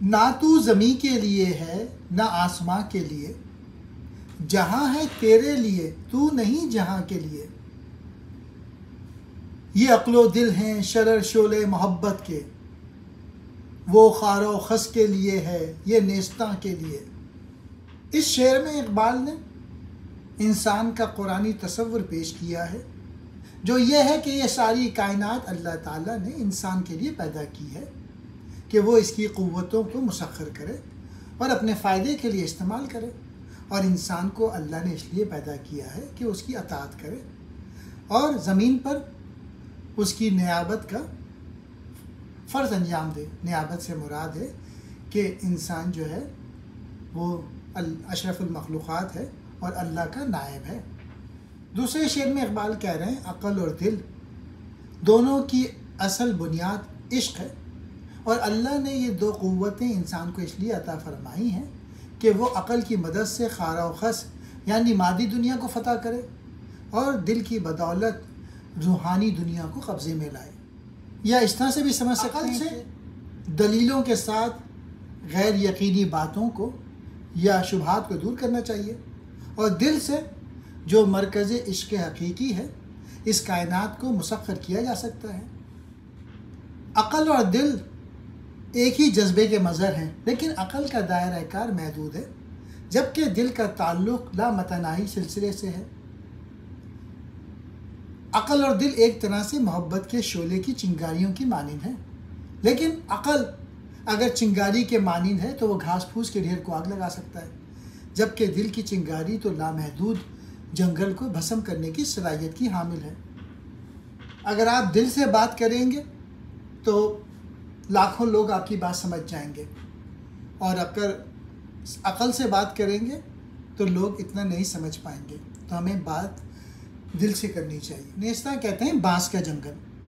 نہ تو زمیں کے لیے ہے نہ آسماں کے لیے، جہاں ہے تیرے لیے تو نہیں جہاں کے لیے۔ یہ عقل و دل ہیں شرر شعلے محبت کے، وہ خار و خس کے لیے ہے یہ نیستاں کے لیے۔ اس شعر میں اقبال نے انسان کا قرآنی تصور پیش کیا ہے، جو یہ ہے کہ یہ ساری کائنات اللہ تعالیٰ نے انسان کے لیے پیدا کی ہے کہ وہ اس کی قوتوں کو مسخر کرے اور اپنے فائدے کے لیے استعمال کرے، اور انسان کو اللہ نے اس لیے پیدا کیا ہے کہ اس کی اطاعت کرے اور زمین پر اس کی نیابت کا فرض انجام دے۔ نیابت سے مراد ہے کہ انسان جو ہے وہ اشرف المخلوقات ہے اور اللہ کا نائب ہے۔ دوسرے شعر میں اقبال کہہ رہے ہیں عقل اور دل دونوں کی اصل بنیاد عشق ہے، اور اللہ نے یہ دو قوتیں انسان کو اس لیے عطا فرمائی ہیں کہ وہ عقل کی مدد سے خار و خس یعنی مادی دنیا کو فتح کرے اور دل کی بدولت روحانی دنیا کو قبضے میں لائے۔ یا اس طرح سے بھی سمجھ سکتے ہیں کہ دلیلوں کے ساتھ غیر یقینی باتوں کو یا شبہات کو دور کرنا چاہیے، اور دل سے جو مرکز عشق حقیقی ہے اس کائنات کو مسخر کیا جا سکتا ہے۔ عقل اور دل ایک ہی جذبے کے مظہر ہیں، لیکن عقل کا دائرہ کار محدود ہے جبکہ دل کا تعلق لامتناہی سلسلے سے ہے۔ عقل اور دل ایک طرح سے محبت کے شعلے کی چنگاریوں کی مانند ہیں، لیکن عقل اگر چنگاری کے مانند ہے تو وہ گھاس پھوس کے ڈھیر کو آگ لگا سکتا ہے، جبکہ دل کی چنگاری تو لامحدود جنگل کو بھسم کرنے کی صلاحیت کی حامل ہے۔ اگر آپ دل سے بات کریں گے تو لاکھوں لوگ آپ کی بات سمجھ جائیں گے، اور اگر عقل سے بات کریں گے تو لوگ اتنا نہیں سمجھ پائیں گے۔ تو ہمیں بات دل سے کرنی چاہیے۔ نیستاں کہتے ہیں بانس کا جنگل۔